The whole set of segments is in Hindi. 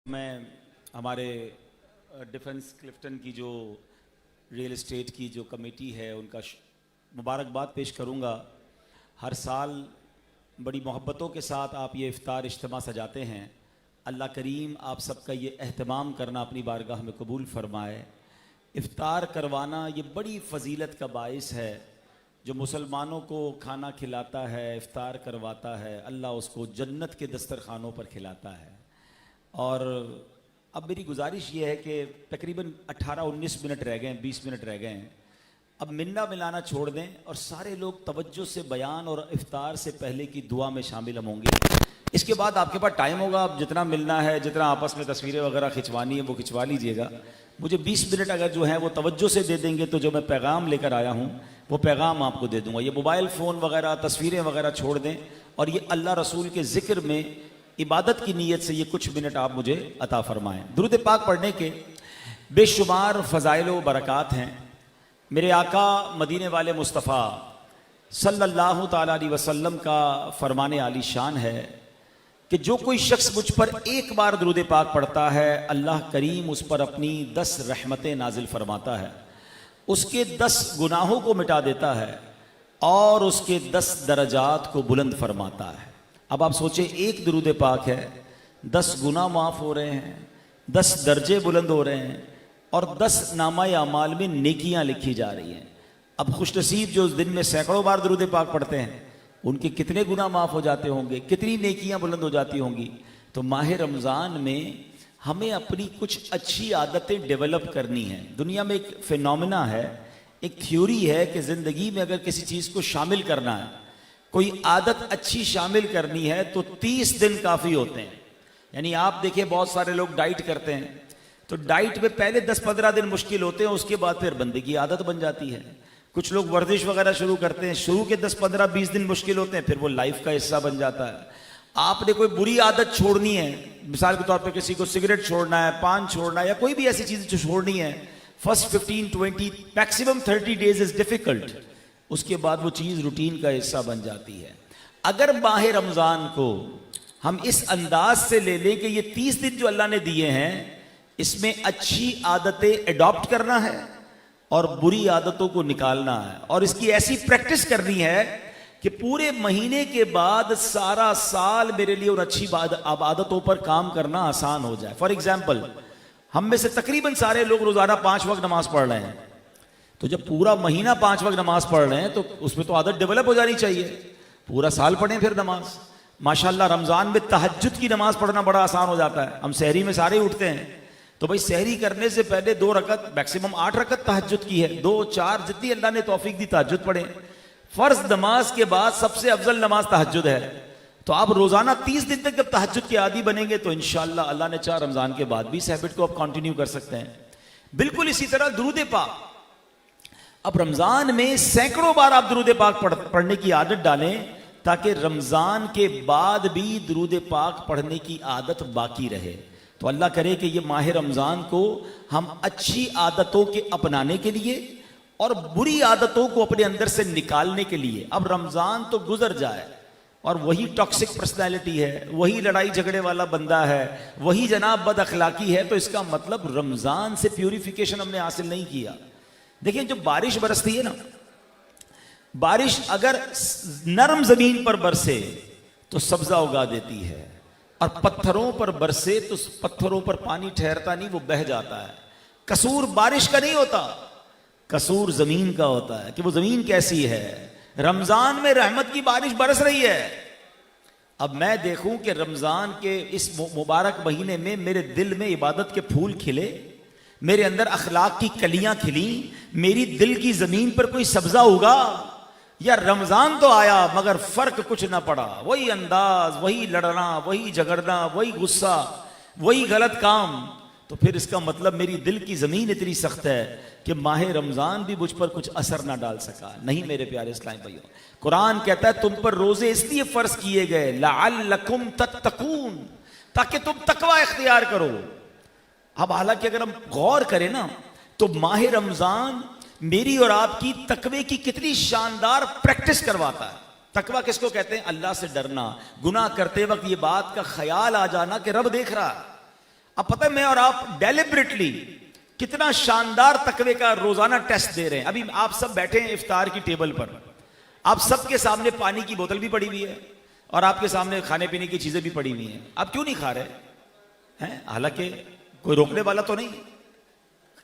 मैं हमारे डिफेंस क्लिफ्टन की जो रियल एस्टेट की जो कमेटी है उनका मुबारकबाद पेश करूंगा। हर साल बड़ी मोहब्बतों के साथ आप ये इफ्तार इज्तिमा सजाते हैं। अल्लाह करीम आप सबका ये एहतमाम करना अपनी बारगाह में कबूल फरमाए। इफ्तार करवाना ये बड़ी फ़जीलत का बाइस है। जो मुसलमानों को खाना खिलाता है, इफ्तार करवाता है, अल्लाह उसको जन्नत के दस्तरखानों पर खिलाता है। और अब मेरी गुजारिश ये है कि तकरीबन 18-19 मिनट रह गए हैं, 20 मिनट रह गए हैं। अब मिलना मिलाना छोड़ दें और सारे लोग तवज्जो से बयान और इफ्तार से पहले की दुआ में शामिल हम होंगे। इसके बाद आपके पास टाइम होगा, आप जितना मिलना है, जितना आपस में तस्वीरें वगैरह खिंचवानी है वो खिंचवा लीजिएगा। मुझे 20 मिनट अगर जो है वो तवज्जो से दे देंगे तो जो मैं पैगाम लेकर आया हूँ वो पैगाम आपको दे दूँगा। ये मोबाइल फ़ोन वगैरह तस्वीरें वगैरह छोड़ दें और ये अल्लाह रसूल के ज़िक्र में इबादत की नीयत से ये कुछ मिनट आप मुझे अता फरमाएँ। दुरूद पाक पढ़ने के बेशुमार फ़ज़ाइल व बरक़ात हैं। मेरे आका मदीने वाले मुस्तफ़ा सल्लल्लाहु ताला अलैहि वसल्लम का फरमाने आली शान है कि जो कोई शख्स मुझ पर एक बार दुरूद पाक पढ़ता है, अल्लाह करीम उस पर अपनी 10 रहमतें नाजिल फरमाता है, उसके 10 गुनाहों को मिटा देता है और उसके 10 दर्जात को बुलंद फरमाता है। अब आप सोचें, एक दुरूद पाक है, 10 गुनाह माफ़ हो रहे हैं, 10 दर्जे बुलंद हो रहे हैं और 10 नामाए अमाल में नेकियां लिखी जा रही हैं। अब खुशनसीब जो उस दिन में सैकड़ों बार दुरूद पाक पढ़ते हैं, उनके कितने गुनाह माफ़ हो जाते होंगे, कितनी नेकियां बुलंद हो जाती होंगी। तो माह रमज़ान में हमें अपनी कुछ अच्छी आदतें डेवलप करनी है। दुनिया में एक फिनोमिना है, एक थ्योरी है कि ज़िंदगी में अगर किसी चीज़ को शामिल करना है, कोई आदत अच्छी शामिल करनी है तो 30 दिन काफ़ी होते हैं। यानी आप देखिए बहुत सारे लोग डाइट करते हैं तो डाइट में पहले 10-15 दिन मुश्किल होते हैं, उसके बाद फिर बंदे की आदत बन जाती है। कुछ लोग वर्जिश वगैरह शुरू करते हैं, शुरू के 10-15-20 दिन मुश्किल होते हैं, फिर वो लाइफ का हिस्सा बन जाता है। आपने कोई बुरी आदत छोड़नी है, मिसाल के तौर पे किसी को सिगरेट छोड़ना है, पान छोड़ना है या कोई भी ऐसी चीज़ जो छोड़नी है, first 15-20 maximum 30 days is difficult, उसके बाद वो चीज़ रूटीन का हिस्सा बन जाती है। अगर माह रमज़ान को हम इस अंदाज से ले लें कि ये 30 दिन जो अल्लाह ने दिए हैं इसमें अच्छी आदतें एडॉप्ट करना है और बुरी आदतों को निकालना है, और इसकी ऐसी प्रैक्टिस करनी है कि पूरे महीने के बाद सारा साल मेरे लिए उन अच्छी आदतों पर काम करना आसान हो जाए। फॉर एग्जाम्पल, हम में से तकरीबन सारे लोग रोजाना 5 वक्त नमाज पढ़ रहे हैं, तो जब पूरा महीना 5 वक्त नमाज पढ़ रहे हैं तो उसमें तो आदत डेवलप हो जानी चाहिए। पूरा साल पढ़ें फिर नमाज। माशाल्लाह रमजान में तहज्जुद की नमाज पढ़ना बड़ा आसान हो जाता है। हम सहरी में सारे उठते हैं, तो भाई सहरी करने से पहले 2 रकत, मैक्सिमम 8 रकत तहज्जुद की है, 2-4 जितनी अल्लाह ने तौफीक दी तहज्जुद पढ़ें। फर्ज नमाज के बाद सबसे अफजल नमाज तहज्जुद है। तो आप रोजाना 30 दिन तक जब तहज्जुद के आदी बनेंगे तो इंशाअल्लाह अल्लाह ने चाह रमजान के बाद भी इस हैबिट को आप कंटिन्यू कर सकते हैं। बिल्कुल इसी तरह दुरूद पाक, अब रमजान में सैकड़ों बार आप दुरूद पाक पढ़ने की आदत डालें ताकि रमजान के बाद भी दुरूद पाक पढ़ने की आदत बाकी रहे। तो अल्लाह करे कि ये माह रमजान को हम अच्छी आदतों के अपनाने के लिए और बुरी आदतों को अपने अंदर से निकालने के लिए, अब रमजान तो गुजर जाए और वही टॉक्सिक पर्सनैलिटी है, वही लड़ाई झगड़े वाला बंदा है, वही जनाब बद अखलाकी है, तो इसका मतलब रमजान से प्यूरिफिकेशन हमने हासिल नहीं किया। देखिए जब बारिश बरसती है ना, बारिश अगर नरम जमीन पर बरसे तो सब्जा उगा देती है, और पत्थरों पर बरसे तो पत्थरों पर पानी ठहरता नहीं, वो बह जाता है। कसूर बारिश का नहीं होता, कसूर जमीन का होता है कि वो जमीन कैसी है। रमजान में रहमत की बारिश बरस रही है। अब मैं देखूं कि रमजान के इस मुबारक महीने में मेरे दिल में इबादत के फूल खिले, मेरे अंदर अखलाक की कलियां खिली, मेरी दिल की जमीन पर कोई सब्जा उगा, या रमजान तो आया मगर फर्क कुछ ना पड़ा, वही अंदाज, वही लड़ना, वही झगड़ना, वही गुस्सा, वही गलत काम, तो फिर इसका मतलब मेरी दिल की जमीन इतनी सख्त है कि माह रमजान भी मुझ पर कुछ असर ना डाल सका। नहीं मेरे प्यारे इस्लामी भाइयों, कुरान कहता है तुम पर रोजे इसलिए फर्ज किए गए लअल्लकुम तत्तकून, ताकि तुम तकवा इख्तियार करो। अब हालांकि अगर हम गौर करें ना तो माह रमजान मेरी और आपकी तकवे की कितनी शानदार प्रैक्टिस करवाता है। तकवा किसको कहते हैं? अल्लाह से डरना, गुनाह करते वक्त ये बात का ख्याल आ जाना कि रब देख रहा है। अब पता है मैं और आप डेलिबरेटली कितना शानदार तकवे का रोजाना टेस्ट दे रहे हैं। अभी आप सब बैठे हैं इफ्तार की टेबल पर, आप सबके सामने पानी की बोतल भी पड़ी हुई है और आपके सामने खाने पीने की चीजें भी पड़ी हुई हैं, आप क्यों नहीं खा रहे हैं? हालांकि कोई रोकने वाला तो नहीं।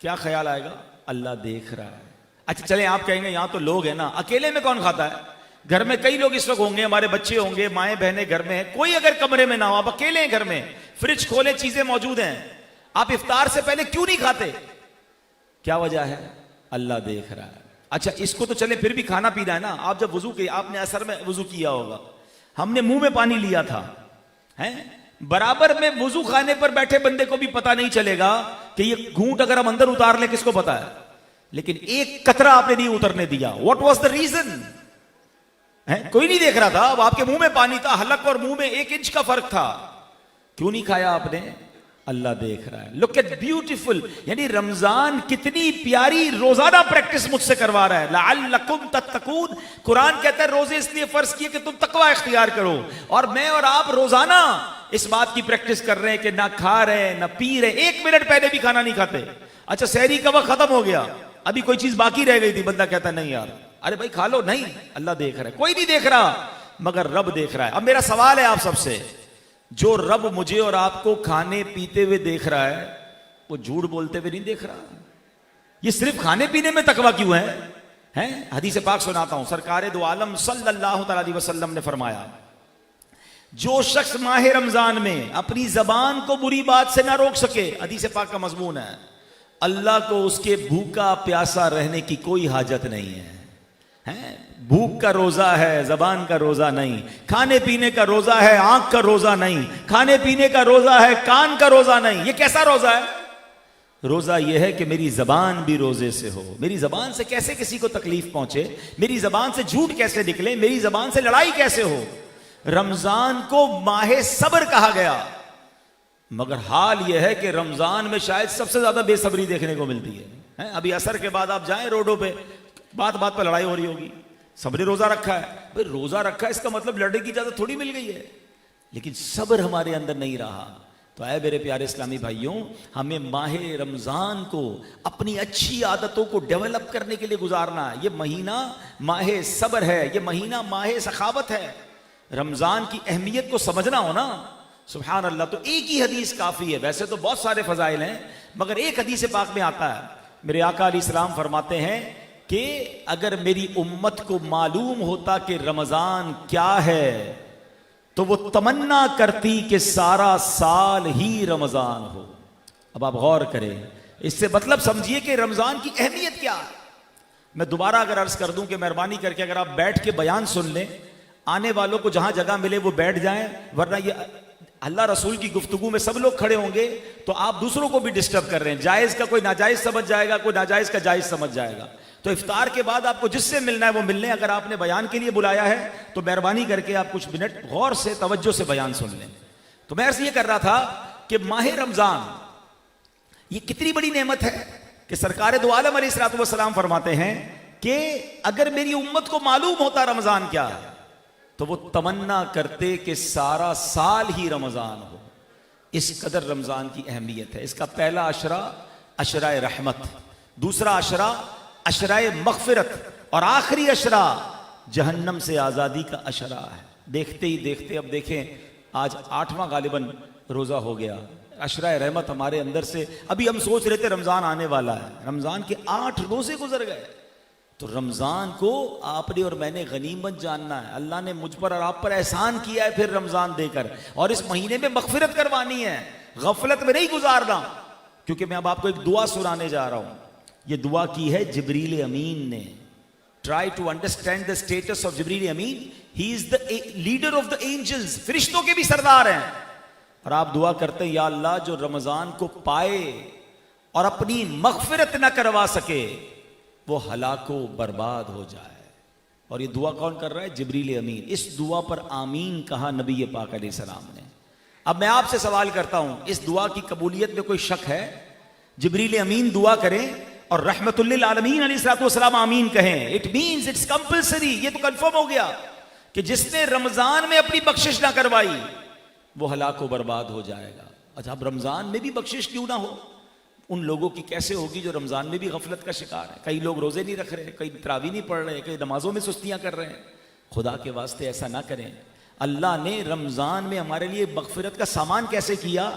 क्या ख्याल आएगा? अल्लाह देख रहा है। अच्छा चले, आप कहेंगे यहां तो लोग हैं ना, अकेले में कौन खाता है? घर में कई लोग इस वक्त होंगे, हमारे बच्चे होंगे, माएँ बहनें घर में हैं, कोई अगर कमरे में ना हो, आप अकेले हैं घर में, फ्रिज खोले चीजें मौजूद हैं, आप इफ्तार से पहले क्यों नहीं खाते? क्या वजह है? अल्लाह देख रहा है। अच्छा इसको तो चले फिर भी खाना पीना है ना। आप जब वजू किया, आपने असर में वजू किया होगा, हमने मुंह में पानी लिया था, हैं? बराबर में वजू खाने पर बैठे बंदे को भी पता नहीं चलेगा कि ये घूंट अगर हम अंदर उतार ले, किसको पता है? लेकिन एक कतरा आपने नहीं उतरने दिया। What was the reason? कोई नहीं देख रहा था, अब आपके मुंह में पानी था, हलक और मुंह में 1 इंच का फर्क था, क्यों नहीं खाया आपने? अल्लाह देख रहा है। लुक एट ब्यूटीफुल, यानी रमजान कितनी प्यारी रोजाना प्रैक्टिस मुझसे करवा रहा है। लअल्लकुम तत्तकून, कुरान कहता है रोजे इसलिए फर्ज किए कि तुम तकवा इख्तियार करो, और मैं और आप रोजाना इस बात की प्रैक्टिस कर रहे हैं कि ना खा रहे ना पी रहे, 1 मिनट पहले भी खाना नहीं खाते। अच्छा सहरी का वक्त खत्म हो गया, अभी कोई चीज बाकी रह गई थी, बंदा कहता नहीं यार, अरे भाई खा लो, नहीं अल्लाह देख रहा है। कोई नहीं देख रहा मगर रब देख रहा है। अब मेरा सवाल है आप सबसे, जो रब मुझे और आपको खाने पीते हुए देख रहा है, वो झूठ बोलते हुए नहीं देख रहा? ये सिर्फ खाने पीने में तकवा क्यों है? हैं? हदीस पाक सुनाता हूं, सरकार दो आलम सल्लल्लाहु अलैहि वसल्लम ने फरमाया, जो शख्स माह रमजान में अपनी जबान को बुरी बात से ना रोक सके, हदीस पाक का मजमून है, अल्लाह को उसके भूखा प्यासा रहने की कोई हाजत नहीं है। भूख का रोजा है, जबान का रोजा नहीं। खाने पीने का रोजा है, आंख का रोजा नहीं। खाने पीने का रोजा है, कान का रोजा नहीं। ये कैसा रोजा है? रोजा यह है कि मेरी जबान भी रोजे से हो, मेरी जबान से कैसे किसी को तकलीफ पहुंचे, मेरी जबान से झूठ कैसे निकले, मेरी जबान से लड़ाई कैसे हो। रमजान को माहे सब्र कहा गया, मगर हाल यह है कि रमजान में शायद सबसे ज्यादा बेसब्री देखने को मिलती है। अभी असर के बाद आप जाएं रोडों पे, बात बात पर लड़ाई हो रही होगी, सबने रोजा रखा है। भाई रोजा रखा है इसका मतलब लड़ने की इजाजत थोड़ी मिल गई है, लेकिन सब्र हमारे अंदर नहीं रहा। तो आए मेरे प्यारे इस्लामी भाइयों, हमें माहे रमजान को अपनी अच्छी आदतों को डेवलप करने के लिए गुजारना है। ये महीना माहे सब्र है, ये महीना माहे सखावत है। रमजान की अहमियत को समझना हो ना, सुभान अल्लाह। तो एक ही हदीस काफी है, वैसे तो बहुत सारे फजाइल हैं, मगर एक हदीस पाक में आता है, मेरे आका अलैहिस्सलाम फरमाते हैं कि अगर मेरी उम्मत को मालूम होता कि रमजान क्या है, तो वो तमन्ना करती कि सारा साल ही रमजान हो। अब आप गौर करें, इससे मतलब समझिए कि रमजान की अहमियत क्या है। मैं दोबारा अगर अर्ज कर दूं कि मेहरबानी करके अगर आप बैठ के बयान सुन लें, आने वालों को जहां जगह मिले वो बैठ जाएं, वरना ये अल्लाह रसूल की गुफ्तगू में सब लोग खड़े होंगे तो आप दूसरों को भी डिस्टर्ब कर रहे हैं। जायज का कोई नाजायज समझ जाएगा, कोई नाजायज का जायज समझ जाएगा। तो इफ्तार के बाद आपको जिससे मिलना है वो मिलने, अगर आपने बयान के लिए बुलाया है तो मेहरबानी करके आप कुछ मिनट गौर से तवज्जो से बयान सुन लें। तो मैं अर्ज ये कर रहा था कि माह रमजान ये कितनी बड़ी नेमत है कि सरकार दो आलम अलैहिस्सलातु वस्सलाम फरमाते हैं कि अगर मेरी उम्मत को मालूम होता रमजान क्या है, तो वो तमन्ना करते कि सारा साल ही रमजान हो। इस कदर रमजान की अहमियत है। इसका पहला अशरा अशराए रहमत, दूसरा अशरा अशराए मगफिरत, और आखिरी अशरा जहन्नम से आजादी का अशरा है। देखते ही देखते, अब देखें आज 8वां गालिबन रोजा हो गया, अशराए रहमत हमारे अंदर से। अभी हम सोच रहे थे रमजान आने वाला है, रमजान के 8 रोजे गुजर गए। तो रमजान को आपने और मैंने गनीमत जानना है। अल्लाह ने मुझ पर और आप पर एहसान किया है फिर रमजान देकर, और इस महीने में मगफिरत करवानी है, गफलत में नहीं गुजारना। क्योंकि मैं अब आपको एक दुआ सुनाने जा रहा हूं। ये दुआ की है जिब्रील अमीन ने। Try to understand the status of Jibreel Amin. He is the leader of the angels, फरिश्तों के भी सरदार हैं। और आप दुआ करते हैं, या अल्लाह जो रमजान को पाए और अपनी मगफिरत ना करवा सके वो हलाको बर्बाद हो जाए। और ये दुआ कौन कर रहा है? जिब्रील अमीन। इस दुआ पर आमीन कहा नबी पाक अलैहिस्सलाम ने। अब मैं आपसे सवाल करता हूं, इस दुआ की कबूलियत में कोई शक है? जिब्रील अमीन दुआ करें और रहमतुल लिल आलमीन अलैहिस्सलातु वस्सलाम आमीन कहें, इट मींस इट्स कंपल्सरी। ये तो कंफर्म हो गया कि जिसने रमजान में अपनी बख्शिश ना करवाई वो हलाको बर्बाद हो जाएगा। अच्छा, अब रमज़ान में भी बख्शिश क्यों ना हो? उन लोगों की कैसे होगी जो रमज़ान में भी गफलत का शिकार है? कई लोग रोज़े नहीं रख रहे, कई तरावी नहीं पढ़ रहे, कई नमाजों में सुस्तियाँ कर रहे हैं। खुदा के वास्ते ऐसा ना करें। अल्लाह ने रमज़ान में हमारे लिए मगफिरत का सामान कैसे किया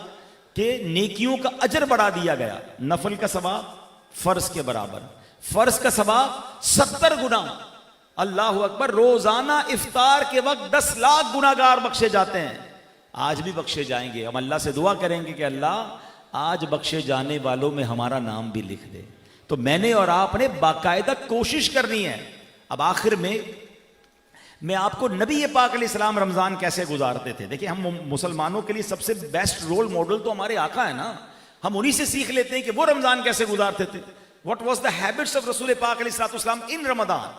कि नेकियों का अजर बढ़ा दिया गया। नफल का सवाब फ़र्ज के बराबर, फ़र्ज का सवाब 70 गुना। अल्लाह अकबर। रोज़ाना इफ्तार के वक्त 10 लाख गुनाहगार बख्शे जाते हैं। आज भी बख्शे जाएंगे। हम अल्लाह से दुआ करेंगे कि अल्लाह आज बख्शे जाने वालों में हमारा नाम भी लिख दे। तो मैंने और आपने बाकायदा कोशिश करनी है। अब आखिर में मैं आपको नबी पाक अलैहिस्सलाम रमज़ान कैसे गुजारते थे। देखिए, हम मुसलमानों के लिए सबसे बेस्ट रोल मॉडल तो हमारे आका है ना। हम उन्हीं से सीख लेते हैं कि वो रमज़ान कैसे गुजारते थे। What was the habits of रसूल पाक अलैहिस्सलाम इन रमज़ान।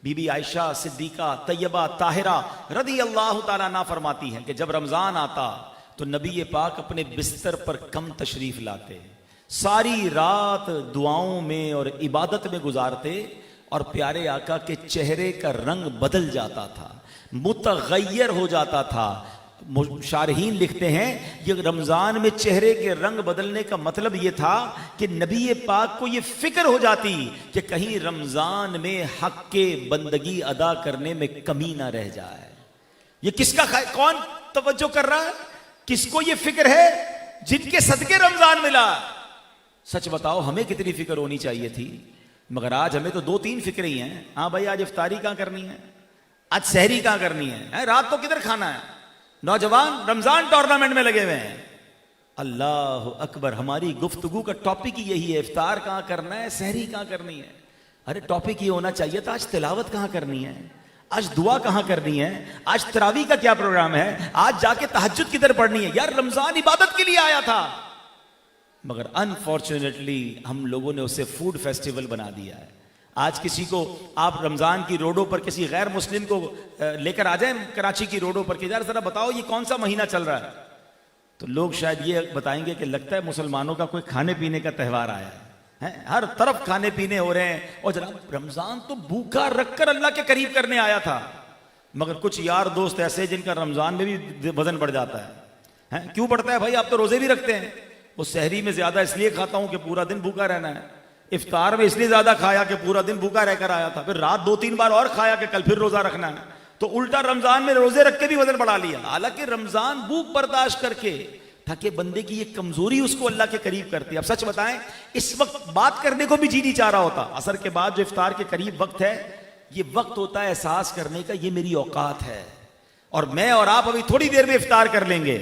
बीबी आयशा सिद्दीका तैयबा ताहिरा रदी अल्लाह ताला अन्हा फरमाती हैं कि जब रमज़ान आता तो नबी पाक अपने बिस्तर पर कम तशरीफ लाते, सारी रात दुआओं में और इबादत में गुजारते और प्यारे आका के चेहरे का रंग बदल जाता था, मुतगय्यर हो जाता था। शारहीन लिखते हैं ये रमज़ान में चेहरे के रंग बदलने का मतलब ये था कि नबी पाक को ये फिक्र हो जाती कि कहीं रमज़ान में हक के बंदगी अदा करने में कमी ना रह जाए। ये किसका कौन तवज्जो कर रहा है? किसको ये फिक्र है? जिनके सदके रमज़ान मिला। सच बताओ, हमें कितनी फिक्र होनी चाहिए थी, मगर आज हमें तो 2-3 फिक्रें ही हैं। हाँ भाई, आज इफ्तारी कहाँ करनी है, आज सहरी कहाँ करनी है, रात को किधर खाना है। नौजवान रमजान टूर्नामेंट में लगे हुए हैं। अल्लाह अकबर। हमारी गुफ्तगू का टॉपिक ही यही है, इफ्तार कहाँ करना है, सहरी कहाँ करनी है। अरे टॉपिक ये होना चाहिए था आज तिलावत कहाँ करनी है, आज दुआ कहाँ करनी है, आज तरावी का क्या प्रोग्राम है, आज जाके तहज्जुद किधर पढ़नी है। यार रमजान इबादत के लिए आया था, मगर अनफॉर्चुनेटली हम लोगों ने उसे फूड फेस्टिवल बना दिया है। आज किसी को आप रमज़ान की रोडों पर किसी गैर मुस्लिम को लेकर आ जाए कराची की रोडों पर कि यार ज़रा बताओ ये कौन सा महीना चल रहा है, तो लोग शायद ये बताएंगे कि लगता है मुसलमानों का कोई खाने पीने का त्यौहार आया है। हर तरफ खाने पीने हो रहे हैं। और जनाब रमज़ान तो भूखा रखकर अल्लाह के करीब करने आया था, मगर कुछ यार दोस्त ऐसे जिनका रमज़ान में भी वजन बढ़ जाता है। क्यों बढ़ता है भाई, आप तो रोज़े भी रखते हैं। वो सहरी में ज़्यादा इसलिए खाता हूँ कि पूरा दिन भूखा रहना है, इफ्तार में इसलिए ज्यादा खाया कि पूरा दिन भूखा रहकर आया था, फिर रात 2-3 बार और खाया कि कल फिर रोजा रखना है, तो उल्टा रमजान में रोजे रख के भी वजन बढ़ा लिया। हालांकि रमजान भूख बर्दाश्त करके ताकि बंदे की ये कमजोरी उसको अल्लाह के करीब करती है। अब सच बताएं, इस वक्त बात करने को भी जी नहीं चाह रहा होता। असर के बाद जो इफ्तार के करीब वक्त है, ये वक्त होता है एहसास करने का, ये मेरी औकात है और मैं और आप अभी थोड़ी देर में इफ्तार कर लेंगे।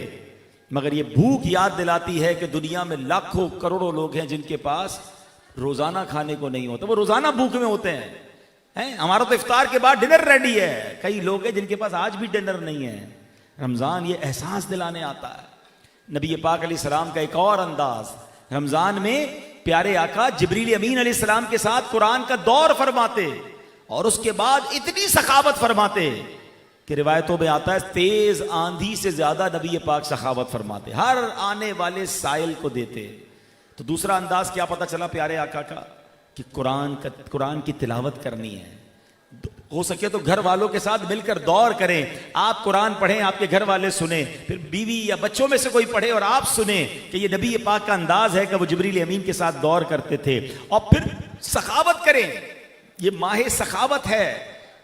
मगर ये भूख याद दिलाती है कि दुनिया में लाखों करोड़ों लोग हैं जिनके पास रोजाना खाने को नहीं होता, वो रोजाना भूख में होते हैं। हमारा तो इफ्तार के बाद डिनर रेडी है, कई लोग हैं जिनके पास आज भी डिनर नहीं है। रमजान ये एहसास दिलाने आता है। नबी पाक अलैहिस्सलाम का एक और अंदाज, रमजान में प्यारे आका जिब्रील अमीन अलैहिस्सलाम के साथ कुरान का दौर फरमाते और उसके बाद इतनी सखावत फरमाते कि रिवायतों में आता है तेज आंधी से ज्यादा नबी पाक सखावत फरमाते, हर आने वाले साइल को देते। तो दूसरा अंदाज क्या पता चला प्यारे आका का कि कुरान की तिलावत करनी है। हो सके तो घर वालों के साथ मिलकर दौर करें, आप कुरान पढ़ें, आपके घर वाले सुने, फिर बीवी या बच्चों में से कोई पढ़े और आप सुने कि ये नबी पाक का अंदाज है कि वो जिब्रील अमीन के साथ दौर करते थे। और फिर सखावत करें, ये माह सखावत है।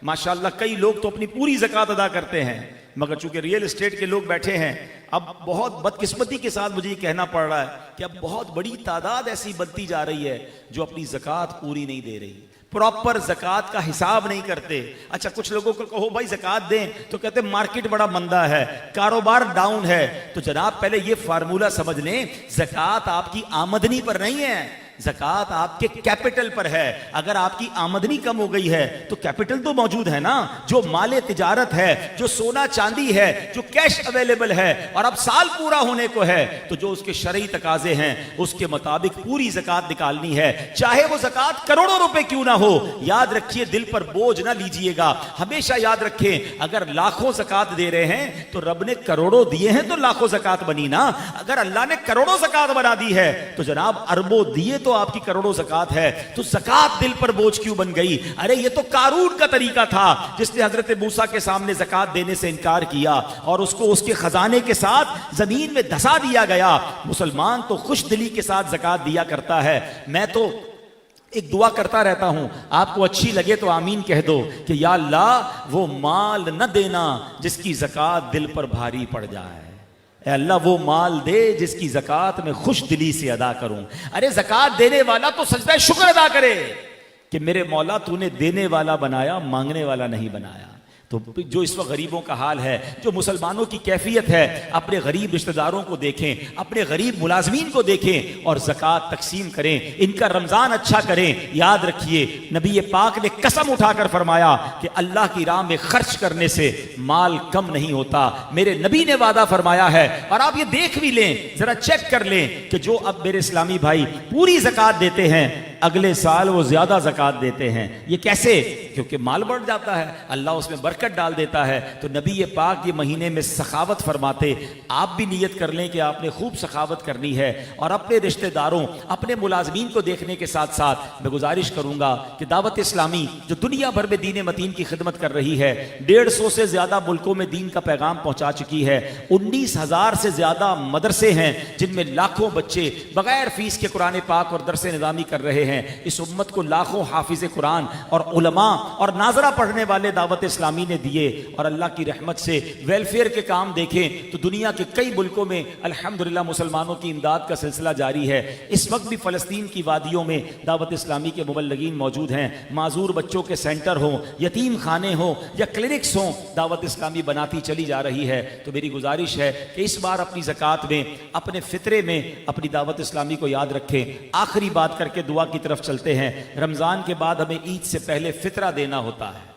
माशाल्लाह कई लोग तो अपनी पूरी ज़कात अदा करते हैं, मगर चूंकि रियल एस्टेट के लोग बैठे हैं, अब बहुत बदकिस्मती के साथ मुझे ये कहना पड़ रहा है कि अब बहुत बड़ी तादाद ऐसी बनती जा रही है जो अपनी ज़कात पूरी नहीं दे रही, प्रॉपर ज़कात का हिसाब नहीं करते। अच्छा, कुछ लोगों को कहो भाई ज़कात दें तो कहते मार्केट बड़ा मंदा है, कारोबार डाउन है। तो जनाब पहले ये फार्मूला समझ लें, ज़कात आपकी आमदनी पर नहीं है, ज़कात आपके कैपिटल पर है। अगर आपकी आमदनी कम हो गई है तो कैपिटल तो मौजूद है ना, जो माले तिजारत है, जो सोना चांदी है, जो कैश अवेलेबल है, और अब साल पूरा होने को है तो जो उसके शरई तकाजे हैं उसके मुताबिक पूरी ज़कात निकालनी है, चाहे वो ज़कात करोड़ों रुपए क्यों ना हो। याद रखिए, दिल पर बोझ ना लीजिएगा, हमेशा याद रखें अगर लाखों ज़कात दे रहे हैं तो रब ने करोड़ों दिए हैं तो लाखों ज़कात बनी ना। अगर अल्लाह ने करोड़ों ज़कात बना दी है तो जनाब अरबों दिए तो तो आपकी करोड़ों ज़कात है, तो ज़कात दिल पर बोझ क्यों बन गई? अरे ये तो कारून का तरीका था जिसने हजरत मूसा के सामने ज़कात देने से इनकार किया और उसको उसके खजाने के साथ जमीन में धसा दिया गया। मुसलमान तो खुश दिली के साथ ज़कात दिया करता है। मैं तो एक दुआ करता रहता हूं, आपको अच्छी लगे तो आमीन कह दो कि या अल्लाह वो माल न देना जिसकी ज़कात दिल पर भारी पड़ जाए। ए अल्लाह वो माल दे जिसकी ज़कात में खुश दिली से अदा करूं। अरे ज़कात देने वाला तो सजदा शुक्र अदा करे कि मेरे मौला तूने देने वाला बनाया, मांगने वाला नहीं बनाया। तो जो इस वक्त गरीबों का हाल है, जो मुसलमानों की कैफियत है, अपने गरीब रिश्तेदारों को देखें, अपने गरीब मुलाजमीन को देखें और ज़कात तकसीम करें, इनका रमज़ान अच्छा करें। याद रखिए नबी पाक ने कसम उठाकर फरमाया कि अल्लाह की राह में खर्च करने से माल कम नहीं होता। मेरे नबी ने वादा फरमाया है और आप ये देख भी लें, जरा चेक कर लें कि जो अब मेरे इस्लामी भाई पूरी ज़कात देते हैं, अगले साल वो ज्यादा ज़कात देते हैं। ये कैसे? क्योंकि माल बढ़ जाता है, अल्लाह उसमें बरकत डाल देता है। तो नबी ये पाक ये महीने में सखावत फरमाते। आप भी नियत कर लें कि आपने खूब सखावत करनी है और अपने रिश्तेदारों, अपने मुलाजमीन को देखने के साथ साथ मैं गुजारिश करूंगा कि दावत इस्लामी जो दुनिया भर में दीन मतीन की खिदमत कर रही है, 150 से ज्यादा मुल्कों में दीन का पैगाम पहुंचा चुकी है। 19,000 से ज्यादा मदरसे हैं जिनमें लाखों बच्चे बगैर फीस के कुरान पाक और दरस निज़ामी कर रहे हैं। इस उम्मत को लाखों हाफिज कुरान और उलमा और नाजरा पढ़ने वाले दावत इस्लामी ने दिए। और अल्लाह की रहमत से वेलफेयर के काम देखें तो दुनिया के कई मुल्कों में अल्हम्दुलिल्लाह मुसलमानों की इमदाद का सिलसिला जारी है। इस वक्त भी फ़लस्तीन की वादियों में दावत इस्लामी के मुबल्लिगीन मौजूद हैं। माजूर बच्चों के सेंटर हों, यतीम खाने हों या क्लिनिक्स हों, दावत इस्लामी बनाती चली जा रही है। तो मेरी गुजारिश है कि इस बार अपनी ज़कात में, अपने फितरे में अपनी दावत इस्लामी को याद रखें। आखिरी बात करके दुआ की तरफ चलते हैं। रमज़ान के बाद हमें ईद से पहले फितरा देना होता है।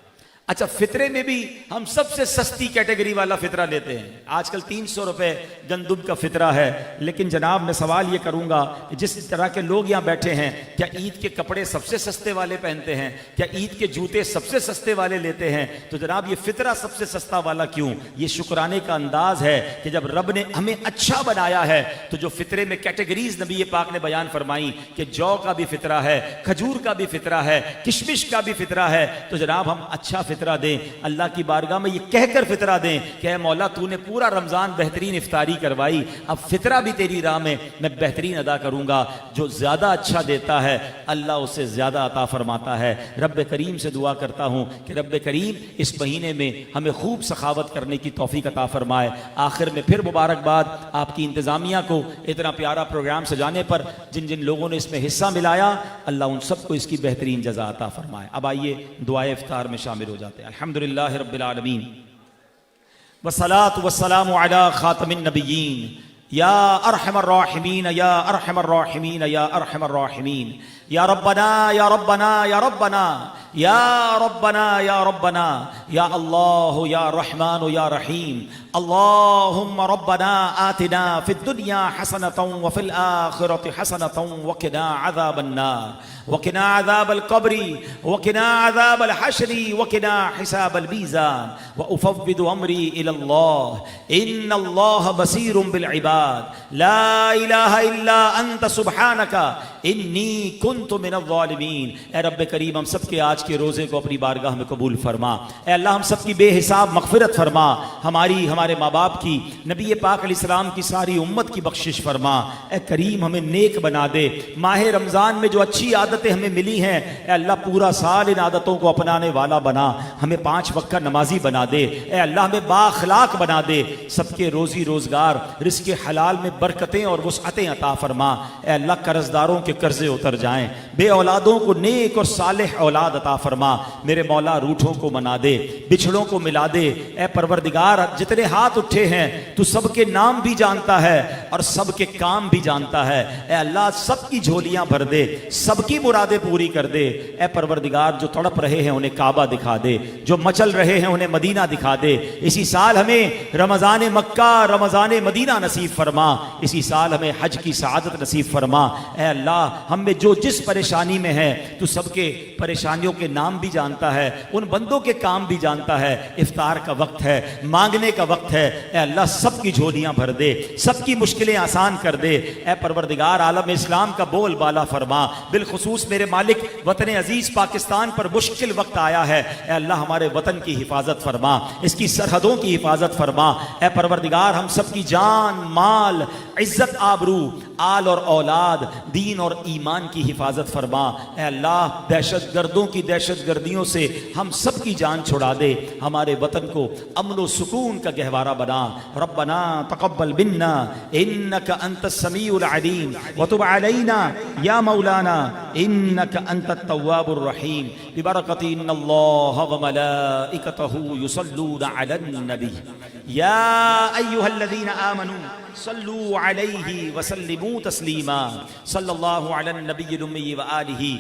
अच्छा, फितरे में भी हम सबसे सस्ती कैटेगरी वाला फितरा लेते हैं। आजकल 300 रुपए गंदुम का फितरा है। लेकिन जनाब मैं सवाल ये करूंगा कि जिस तरह के लोग यहाँ बैठे हैं, क्या ईद के कपड़े सबसे सस्ते वाले पहनते हैं? क्या ईद के जूते सबसे सस्ते वाले लेते हैं? तो जनाब ये फितरा सबसे सस्ता वाला क्यों? ये शुक्राने का अंदाज है कि जब रब ने हमें अच्छा बनाया है तो जो फितरे में कैटेगरीज नबी पाक ने बयान फरमाई कि जौ का भी फितरा है, खजूर का भी फितरा है, किशमिश का भी फितरा है, तो जनाब हम अच्छा फितरा दें। अल्लाह की बारगाह में ये कहकर फितरा दें कि ऐ मौला तूने पूरा रमजान बेहतरीन इफ्तारी करवाई, अब फितरा भी तेरी राह में मैं बेहतरीन अदा करूंगा। जो ज्यादा अच्छा देता है अल्लाह उसे ज्यादा अता फरमाता है। रब करीम से दुआ करता हूं कि रब करीम इस महीने में हमें खूब सखावत करने की तौफीक अता फरमाए। आखिर में फिर मुबारकबाद आपकी इंतजामिया को इतना प्यारा प्रोग्राम सजाने पर। जिन जिन लोगों ने इसमें हिस्सा मिलाया, अल्लाह उन सबको इसकी बेहतरीन जज़ा अता फरमाए। अब आइए दुआए इफ्तार में शामिल हो जाते हैं। अल्हम्दुलिल्लाहि रब्बिल आलमीन वस्सलातु वस्सलामु अला खातमिन नबिय्यीन या अरहमर राहिमीन या अरहमर राहिमीन या अरहमर राहिमीन या रब्बना या रब्बना या रब्बना या रब्बना या रब्बना या अल्लाह या रहमान या रहीम अल्लाहुम्मा रब्बना आतिना फिद दुनिया हसनतन व फिल आखिरति हसनतन व क़िना अज़ाबन नार व क़िना अज़ाबल क़ब्री व क़िना अज़ाबल हश्री व क़िना हिसाबल मीज़ान व उफ़व्विदु अम्री इलल्लाह इन्नल्लाह बसीरुम बिल इबाद ला इलाहा इल्ला अंत सुब्हानका इन्नी कुन्तु मिनज़ ज़ालिमीन। ए रब्बे करीम हम सब के आज के रोज़े को अपनी बारगाह में कबूल फरमा। ए अल्लाह हम सब की बेहिसाब मग़फ़िरत फरमा, हमारे माँ बाप की, नबी पाक अलैहिस्सलाम की सारी उम्मत की बख्शिश फरमा। ए करीम हमें नेक बना दे। माह रमज़ान में जो अच्छी आदतें हमें मिली हैं, ए अल्लाह पूरा साल इन आदतों को अपनाने वाला बना। हमें 5 वक्त का नमाजी बना दे। ए अल्लाह हमें बाअखलाक बना दे। सबके रोज़ी रोज़गार रिज़्क़ हलाल में बरकतें और वुसअतें अता फरमा। ए अल्लाह कर्ज़दारों के कर्ज़े उतर जाएं, बे औलादों को नेक और सालेह औलाद अता फरमा। मेरे मौला रूठों को मना दे, बिछड़ों को मिला दे। ए परवरदिगार जितने हाथ उठे हैं तू सबके नाम भी जानता है और सबके काम भी जानता है। ए अल्लाह सबकी झोलियां भर दे, सबकी मुरादें पूरी कर दे। ए परवरदिगार जो तड़प रहे हैं उन्हें काबा दिखा दे, जो मचल रहे हैं उन्हें मदीना दिखा दे। इसी साल हमें रमज़ान मक्का, रमज़ान मदीना नसीब फरमा। इसी साल हमें हज की सआदत नसीब फरमा। ए अल्लाह हम में जो जिस परेशानी में है तू सबके परेशानियों के के नाम भी जानता है, उन बंदों के काम भी जानता है। इफ्तार का वक्त है, मांगने का वक्त है। ए अल्लाह सबकी झोलियां भर दे, सबकी मुश्किलें आसान कर दे। ए परवरदिगार आलम इस्लाम का बोल बाला फरमा। बिलखुसूस मेरे मालिक वतन अजीज पाकिस्तान पर मुश्किल वक्त आया है। ए अल्लाह हमारे वतन की हिफाजत फरमा, इसकी सरहदों की हिफाजत फरमा। ए परवरदिगार हम सबकी जान, माल, इज्जत, आबरू, आल और औलाद, दीन और ईमान की हिफाजत फरमा। ए अल्लाह दहशत गर्दों की दहशत गर्दियों से हम सब की जान छुड़ा दे। हमारे वतन को अमन व सुकून का गहवारा बना। रब्बना तक़ब्बल मिन्ना इन्नका अंतस समीउल अलीम व तुब अलैना या मौलाना इन्नका अंतत तव्वाबुर रहीम बिबरकति इन्नल्लाह व मलाइकतहु युसल्लूना अलन नबी या अय्युहल्लज़ीना आमनू सल्लू अलैहि व सल्लिमू तस्लीमा सल्लल्लाहु अलन नबिय्यिल उम्मी व आलिहि।